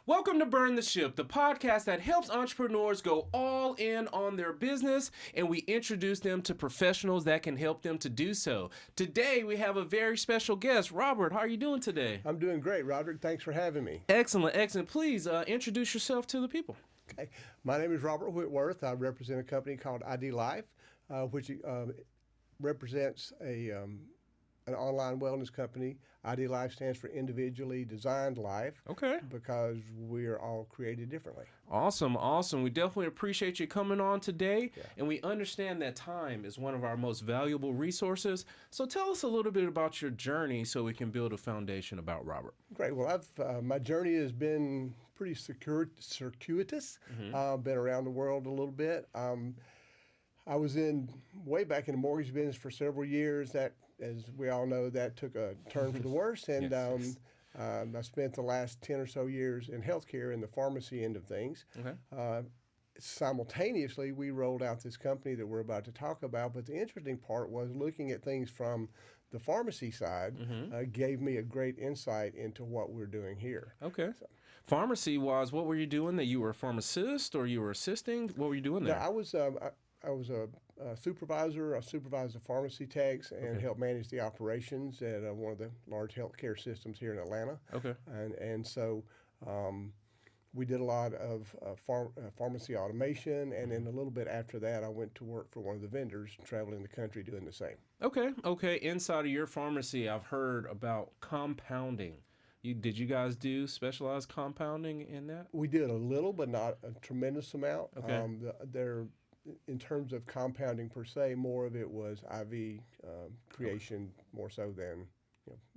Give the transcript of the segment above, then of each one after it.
Welcome to Burn the Ship, the podcast that helps entrepreneurs go all in on their business, and we introduce them to professionals that can help them to do so. Today, we have a very special guest. Robert, how are you doing today? I'm doing great, Roderick. Thanks for having me. Excellent, excellent. Please introduce yourself to the people. Okay. My name is Robert Whitworth. I represent a company called ID Life, which represents an online wellness company. ID Life stands for Individually Designed Life. Okay. Because we are all created differently. Awesome, awesome. We definitely appreciate you coming on today, and we understand that time is one of our most valuable resources. So tell us a little bit about your journey so we can build a foundation about Robert. Great. Well, my journey has been pretty circuitous. Been around the world a little bit. I was way back in the mortgage business for several years. That, as we all know, that took a turn for the worse. And Yes. I spent the last 10 or so years in healthcare in the pharmacy end of things. Okay. Simultaneously, we rolled out this company that we're about to talk about. But the interesting part was looking at things from the pharmacy side gave me a great insight into what we're doing here. Okay. Pharmacy was, what were you doing? That you were a pharmacist or you were assisting? What were you doing there? I was a supervisor. I supervised the pharmacy techs and helped manage the operations at one of the large healthcare systems here in Atlanta. Okay. And so we did a lot of pharmacy automation, and then a little bit after that, I went to work for one of the vendors traveling the country doing the same. Okay. Inside of your pharmacy, I've heard about compounding. Did you guys do specialized compounding in that? We did a little, but not a tremendous amount. Okay. In terms of compounding per se, more of it was IV creation more so than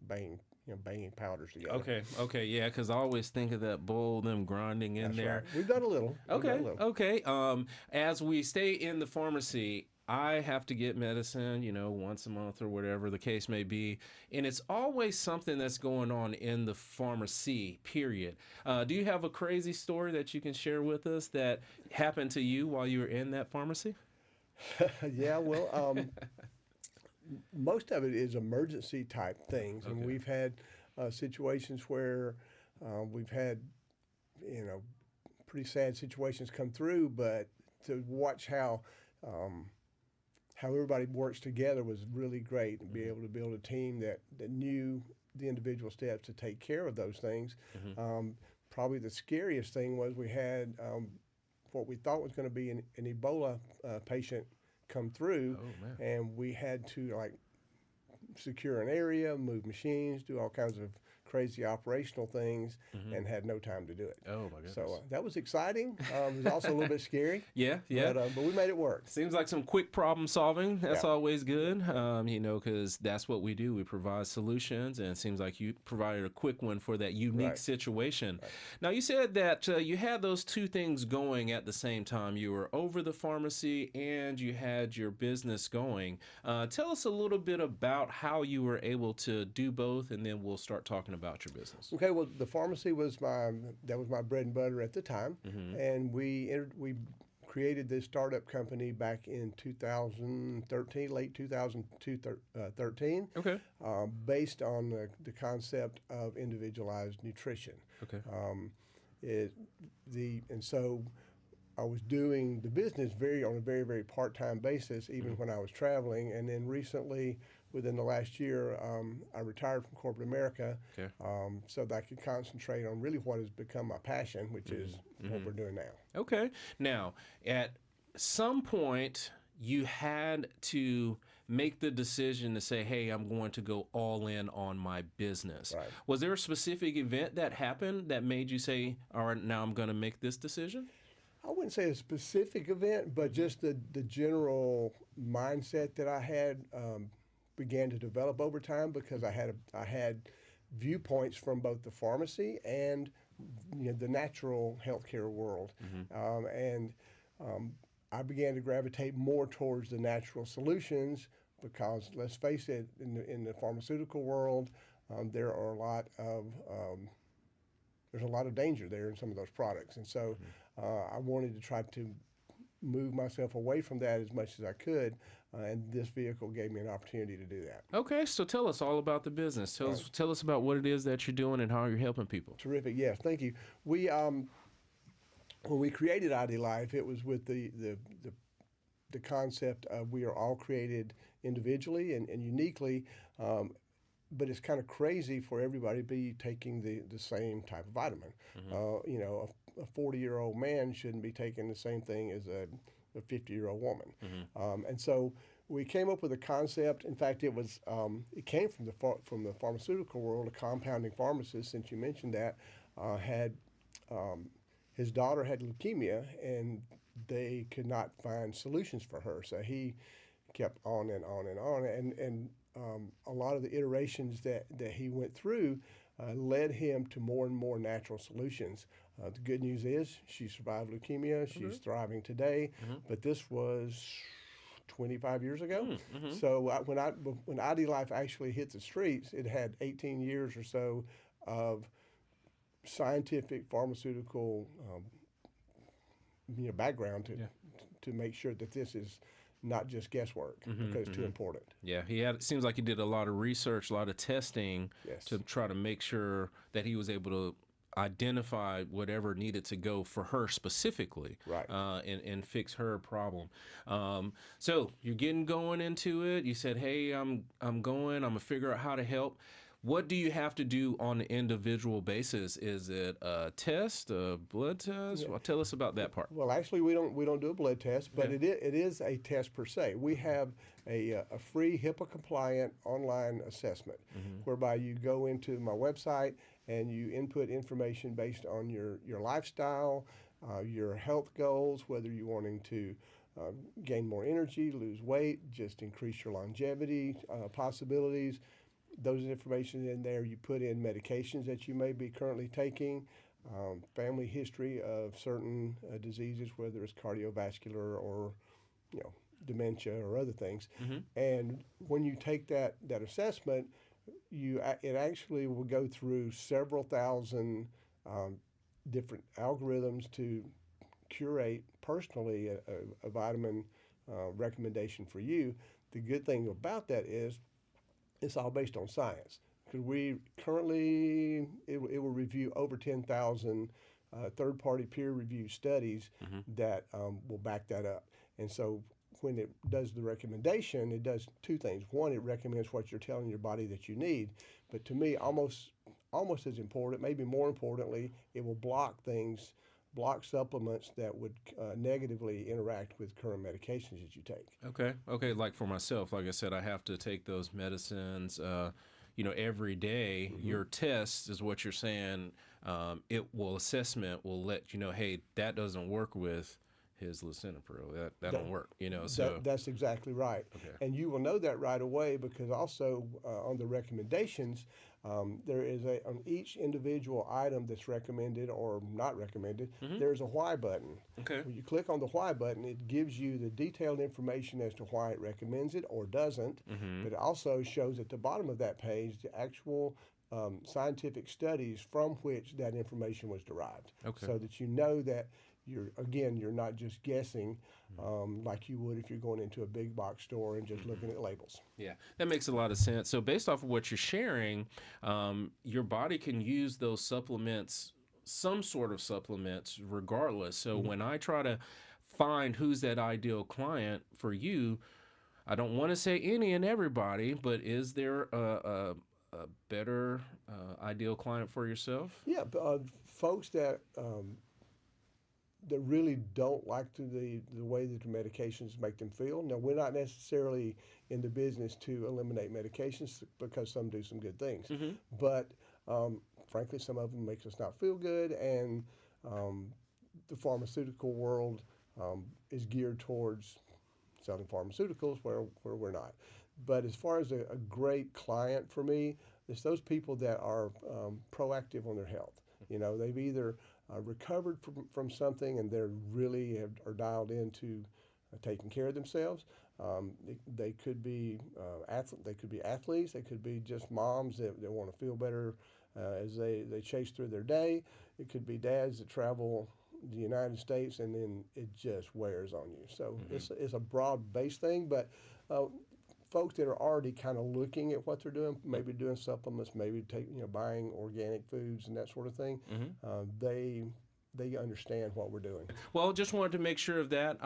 banging powders together. Okay, yeah, because I always think of that bowl, them grinding in That's there. right. We've done a little. Okay. As we stay in the pharmacy, I have to get medicine, once a month or whatever the case may be. And it's always something that's going on in the pharmacy, period. Do you have a crazy story that you can share with us that happened to you while you were in that pharmacy? Yeah, well, most of it is emergency type things. And we've had situations where we've had, pretty sad situations come through, but to watch how everybody works together was really great, and be able to build a team that knew the individual steps to take care of those things. Probably the scariest thing was we had what we thought was going to be an Ebola patient come through, and we had to secure an area, move machines, do all kinds of crazy operational things, and had no time to do it. Oh my goodness! So that was exciting. It was also a little bit scary. Yeah. But we made it work. Seems like some quick problem solving. That's always good, because that's what we do. We provide solutions, and it seems like you provided a quick one for that unique situation. Right. Now, you said that you had those two things going at the same time. You were over the pharmacy, and you had your business going. Tell us a little bit about how you were able to do both, and then we'll start talking about your business. Okay, well, the pharmacy was my bread and butter at the time, and we created this startup company back in 2013, late 2013. Okay. Based on the concept of individualized nutrition. Okay. And so I was doing the business on a very, very part-time basis, even when I was traveling, and then recently, within the last year, I retired from corporate America, so that I could concentrate on really what has become my passion, which is what we're doing now. Okay. Now, at some point, you had to make the decision to say, hey, I'm going to go all in on my business. Right. Was there a specific event that happened that made you say, all right, now I'm going to make this decision? I wouldn't say a specific event, but just the general mindset that I had began to develop over time, because I had viewpoints from both the pharmacy and the natural healthcare world, and I began to gravitate more towards the natural solutions, because let's face it, in the pharmaceutical world, there's a lot of danger there in some of those products, and so I wanted to try to move myself away from that as much as I could, and this vehicle gave me an opportunity to do that. Okay, so tell us all about the business. Tell us about what it is that you're doing and how you're helping people. Terrific. Yes, thank you. We when we created ID Life, it was with the concept of we are all created individually and uniquely, but it's kind of crazy for everybody to be taking the same type of vitamin. You know, a 40-year-old man shouldn't be taking the same thing as a 50-year-old woman. And so we came up with a concept. In fact, it came from the pharmaceutical world. A compounding pharmacist, since you mentioned that, had his daughter had leukemia, and they could not find solutions for her. So he kept on and on and on, and a lot of the iterations that he went through led him to more and more natural solutions. The good news is she survived leukemia. She's thriving today, but this was 25 years ago. So when ID Life actually hit the streets, it had 18 years or so of scientific pharmaceutical background to make sure that this is not just guesswork, because it's too important. Yeah, it seems like he did a lot of research, a lot of testing to try to make sure that he was able to identify whatever needed to go for her specifically, right? And fix her problem. So you're getting going into it. You said, "Hey, I'm going. I'm gonna figure out how to help." What do you have to do on an individual basis? Is it a test, a blood test? Well, tell us about that part. Well, actually, we don't do a blood test, but it is a test per se. We have a free HIPAA-compliant online assessment, whereby you go into my website and you input information based on your lifestyle, your health goals, whether you're wanting to gain more energy, lose weight, just increase your longevity possibilities. Those information in there. You put in medications that you may be currently taking, family history of certain diseases, whether it's cardiovascular or dementia or other things. And when you take that assessment, it actually will go through several thousand different algorithms to curate personally a vitamin recommendation for you. The good thing about that is it's all based on science, because we currently, it will review over 10,000 third-party peer-reviewed studies that will back that up. And so when it does the recommendation, it does two things. One, it recommends what you're telling your body that you need. But to me, almost as important, maybe more importantly, it will block supplements that would negatively interact with current medications that you take. Okay. Like for myself, like I said, I have to take those medicines, every day. Your test is what you're saying. Assessment will let you know, hey, that doesn't work with his lisinopril. That don't work, So that's exactly right. Okay. And you will know that right away, because also on the recommendations, there is on each individual item that's recommended or not recommended, there's a why button. Okay. When you click on the why button, it gives you the detailed information as to why it recommends it or doesn't, but it also shows at the bottom of that page the actual scientific studies from which that information was derived, so that you know that you're not just guessing like you would if you're going into a big box store and just looking at labels. Yeah, that makes a lot of sense. So based off of what you're sharing, your body can use those supplements, some sort of supplements, regardless. So when I try to find who's that ideal client for you, I don't want to say any and everybody, but is there a better ideal client for yourself? Yeah, folks that really don't like the way that the medications make them feel. Now, we're not necessarily in the business to eliminate medications, because some do some good things. But frankly, some of them makes us not feel good, and the pharmaceutical world is geared towards selling pharmaceuticals where we're not. But as far as a great client for me, it's those people that are proactive on their health. They've either recovered from something and they're really are dialed into taking care of themselves. They could be athletes. They could be just moms that want to feel better as they chase through their day. It could be dads that travel the United States, and then it just wears on you. So it's a broad-based thing, but folks that are already kind of looking at what they're doing, maybe doing supplements, maybe buying organic foods and that sort of thing, they understand what we're doing. Well, just wanted to make sure of that.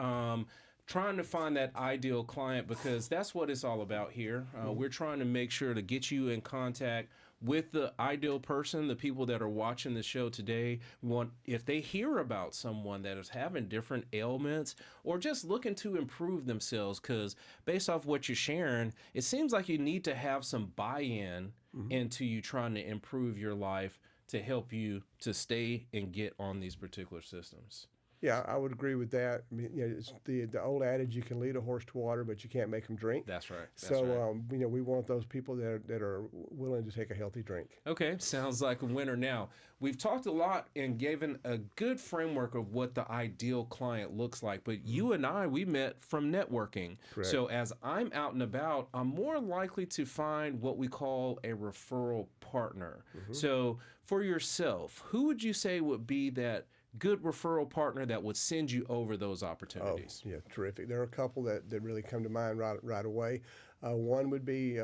Trying to find that ideal client, because that's what it's all about here. We're trying to make sure to get you in contact with the ideal person, the people that are watching the show today. We want, if they hear about someone that is having different ailments or just looking to improve themselves, because based off what you're sharing, it seems like you need to have some buy-in into you trying to improve your life to help you to stay and get on these particular systems. Yeah, I would agree with that. I mean, it's the old adage: you can lead a horse to water, but you can't make them drink. That's right. So we want those people that are willing to take a healthy drink. Okay, sounds like a winner. Now, we've talked a lot and given a good framework of what the ideal client looks like, but you and I, we met from networking. Correct. So as I'm out and about, I'm more likely to find what we call a referral partner. So for yourself, who would you say would be that good referral partner that would send you over those opportunities? Oh, yeah, terrific. There are a couple that really come to mind right away. One would be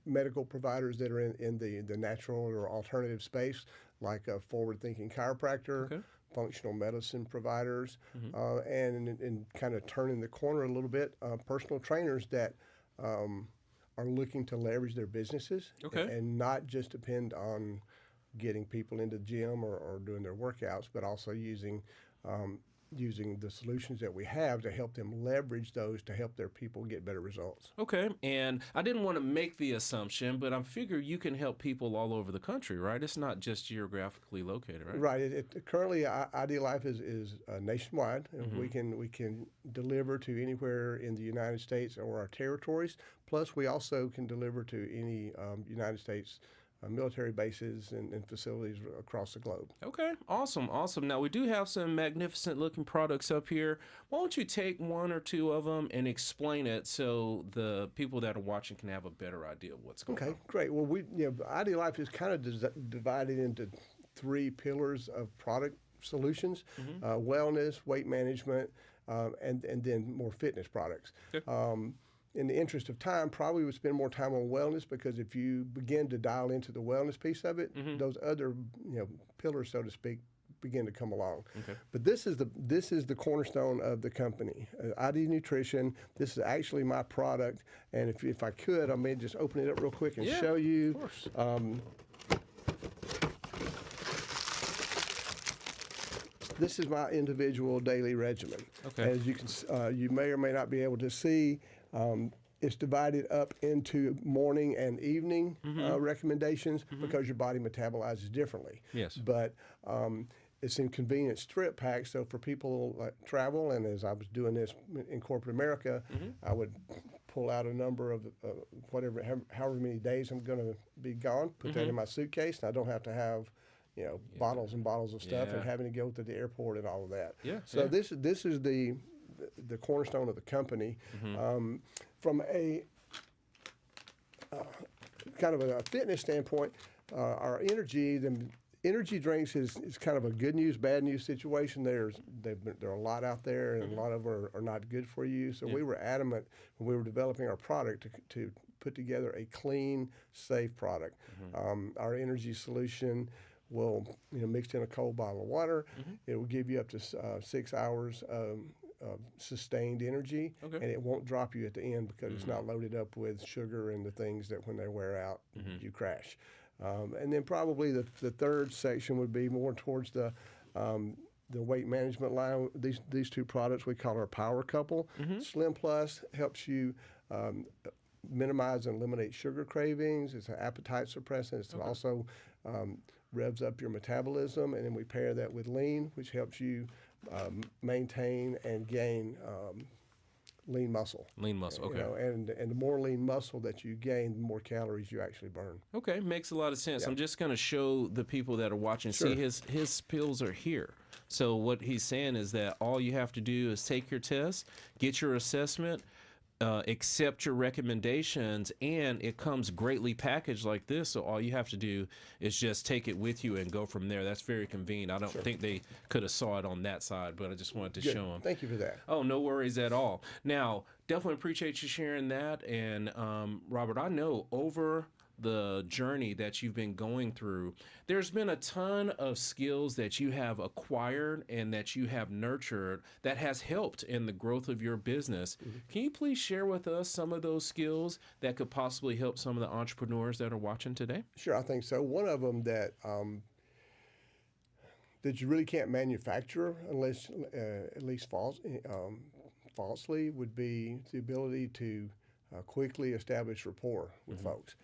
medical providers that are in the natural or alternative space, like a forward-thinking chiropractor, functional medicine providers, and kind of turning the corner a little bit, personal trainers that are looking to leverage their businesses and not just depend on getting people into the gym or doing their workouts, but also using the solutions that we have to help them leverage those to help their people get better results. Okay, and I didn't want to make the assumption, but I figure you can help people all over the country, right? It's not just geographically located, right? Right. Currently, Ideal Life is nationwide, and we can deliver to anywhere in the United States or our territories. Plus, we also can deliver to any United States military bases and facilities across the globe. Okay, awesome. Now, we do have some magnificent looking products up here. Why don't you take one or two of them and explain it so the people that are watching can have a better idea of what's going on? Okay, great. Well, Ideal Life is kind of divided into three pillars of product solutions: wellness, weight management, and then more fitness products. Okay. In the interest of time, probably would spend more time on wellness, because if you begin to dial into the wellness piece of it, those other pillars, so to speak, begin to come along. Okay. But this is the cornerstone of the company, ID Nutrition. This is actually my product, and if I could, I may just open it up real quick and show you. Of course. This is my individual daily regimen. Okay. As you can, you may or may not be able to see. It's divided up into morning and evening recommendations because your body metabolizes differently. Yes. But it's in convenient strip packs. So for people like travel, and as I was doing this in corporate America, I would pull out a number of however many days I'm going to be gone, put that in my suitcase, and I don't have to have bottles and bottles of stuff and having to go to the airport and all of that. Yeah. So this is the cornerstone of the company. From a kind of a fitness standpoint, our energy drinks is kind of a good news, bad news situation. There are a lot out there, and a lot of them are not good for you. So we were adamant when we were developing our product to put together a clean, safe product. Our energy solution will, mixed in a cold bottle of water, it will give you up to 6 hours of sustained energy, and it won't drop you at the end because it's not loaded up with sugar and the things that when they wear out, you crash. And then probably the third section would be more towards the weight management line. These two products we call our Power Couple. Slim Plus helps you minimize and eliminate sugar cravings. It's an appetite suppressant. It's also revs up your metabolism, and then we pair that with Lean, which helps you maintain and gain lean muscle. Lean muscle, okay. And the more lean muscle that you gain, the more calories you actually burn. Okay, makes a lot of sense. I'm just going to show the people that are watching. See, his pills are here. So what he's saying is that all you have to do is take your test, get your assessment, accept your recommendations, and it comes greatly packaged like this. So all you have to do is just take it with you and go from there. That's very convenient. I don't think they could have saw it on that side, but I just wanted to show them. Thank you for that. Oh, no worries at all. Now, definitely appreciate you sharing that. And Robert, I know over the journey that you've been going through, there's been a ton of skills that you have acquired and that you have nurtured that has helped in the growth of your business. Can you please share with us some of those skills that could possibly help some of the entrepreneurs that are watching today? Sure, I think so. One of them that you really can't manufacture unless at least falsely would be the ability to quickly establish rapport with folks.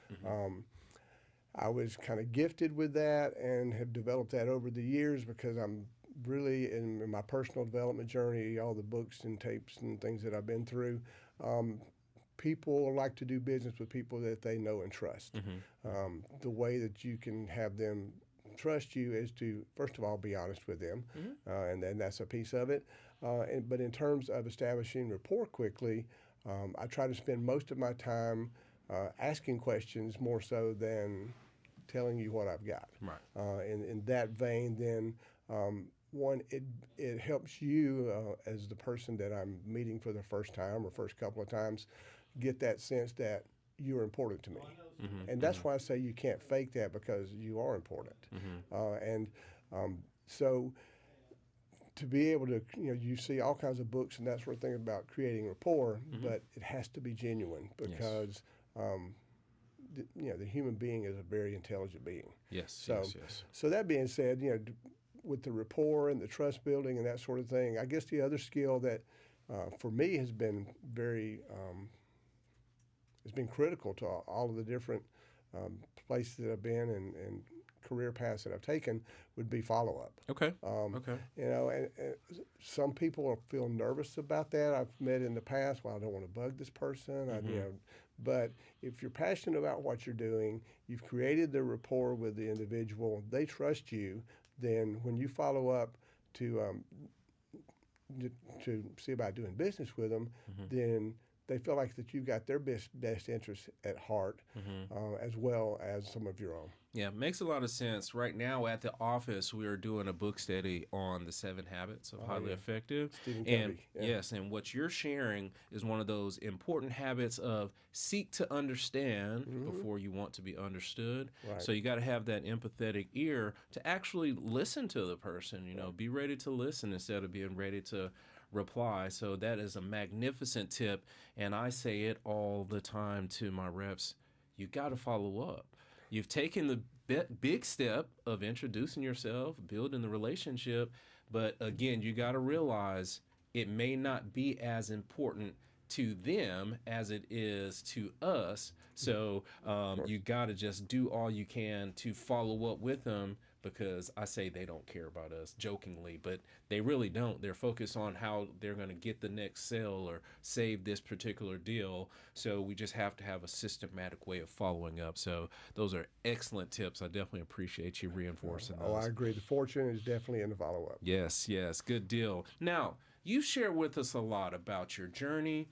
I was kind of gifted with that and have developed that over the years because I'm really in my personal development journey, all the books and tapes and things that I've been through. People like to do business with people that they know and trust. The way that you can have them trust you is to, first of all, be honest with them, and then that's a piece of it. But in terms of establishing rapport quickly, I try to spend most of my time asking questions more so than telling you what I've got. Right. In that vein, then one, it helps you as the person that I'm meeting for the first time or first couple of times get that sense that you're important to me. And that's why I say you can't fake that, because you are important. So to be able to, you see all kinds of books and that sort of thing about creating rapport, but it has to be genuine because, the human being is a very intelligent being. So that being said, with the rapport and the trust building and that sort of thing, I guess the other skill that for me has been critical to all of the different places that I've been and career paths that I've taken would be follow-up. Okay. And some people feel nervous about that. I've met in the past, well, I don't want to bug this person. But if you're passionate about what you're doing, you've created the rapport with the individual, they trust you, then when you follow up to see about doing business with them, then they feel like that you've got their best interests at heart, as well as some of your own. Yeah, makes a lot of sense. Right now at the office, we are doing a book study on the 7 Habits of Highly Effective. Stephen And Covey, yes, and what you're sharing is one of those important habits of seek to understand before you want to be understood. Right. So you got to have that empathetic ear to actually listen to the person, be ready to listen instead of being ready to reply. So that is a magnificent tip, and I say it all the time to my reps. You got to follow up. You've taken the big step of introducing yourself, building the relationship, but again, you got to realize it may not be as important to them as it is to us. So you got to just do all you can to follow up with them, because I say they don't care about us jokingly, but they really don't. They're focused on how they're going to get the next sale or save this particular deal. So we just have to have a systematic way of following up. So those are excellent tips. I definitely appreciate you reinforcing those. Oh, I agree. The fortune is definitely in the follow-up. Yes, good deal. Now, you share with us a lot about your journey.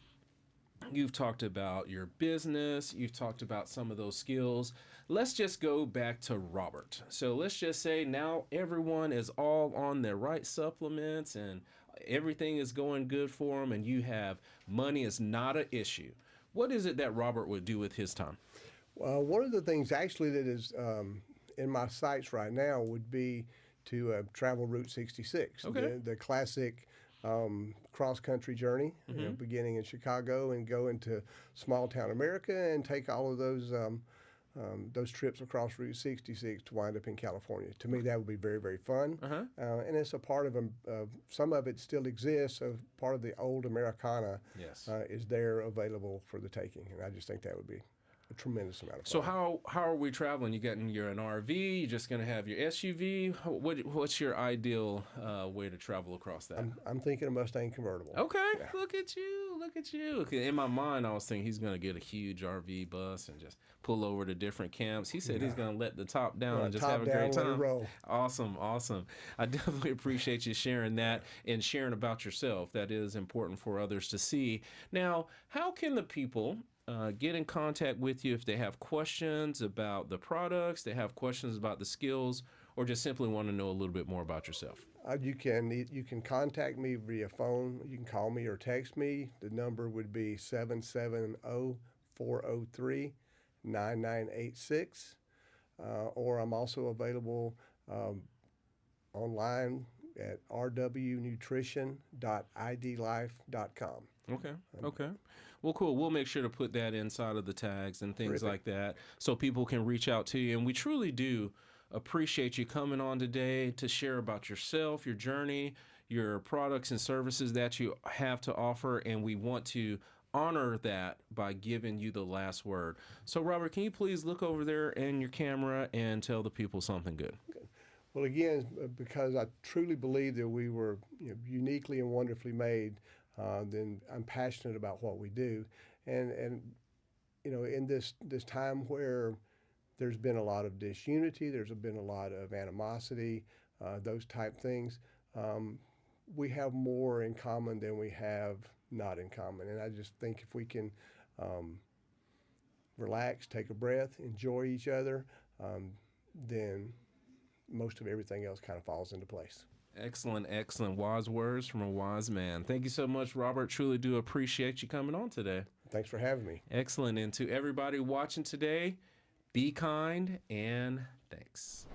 You've talked about your business. You've talked about some of those skills. Let's just go back to Robert. So let's just say now everyone is all on their right supplements and everything is going good for them, and you have money is not an issue. What is it that Robert would do with his time? Well, one of the things actually that is in my sights right now would be to travel Route 66, the classic cross-country journey, beginning in Chicago and go into small-town America and take all of those trips across Route 66 to wind up in California. To me, that would be very, very fun. And it's a part of some of it still exists. So part of the old Americana is there available for the taking. And I just think that would be a tremendous amount of fun. So how are we traveling? You're an RV. You're just gonna have your SUV. What's your ideal way to travel across that? I'm thinking a Mustang convertible. Okay, yeah. Look at you. Okay, in my mind, I was thinking he's gonna get a huge RV bus and just pull over to different camps. He said he's gonna let the top down and just have a great time. Awesome. I definitely appreciate you sharing that and sharing about yourself. That is important for others to see. Now, how can the people get in contact with you if they have questions about the products, they have questions about the skills, or just simply want to know a little bit more about yourself? You can contact me via phone. You can call me or text me. The number would be 770-403-9986. Or I'm also available online at rwnutrition.idlife.com. Okay. Well, cool. We'll make sure to put that inside of the tags and things like that so people can reach out to you. And we truly do appreciate you coming on today to share about yourself, your journey, your products and services that you have to offer. And we want to honor that by giving you the last word. So, Robert, can you please look over there in your camera and tell the people something good? Well, again, because I truly believe that we were uniquely and wonderfully made, then I'm passionate about what we do. And in this time where there's been a lot of disunity, there's been a lot of animosity, those type things, we have more in common than we have not in common. And I just think if we can relax, take a breath, enjoy each other, then most of everything else kind of falls into place. Excellent. Wise words from a wise man. Thank you so much, Robert. Truly do appreciate you coming on today. Thanks for having me. Excellent. And to everybody watching today, be kind and thanks.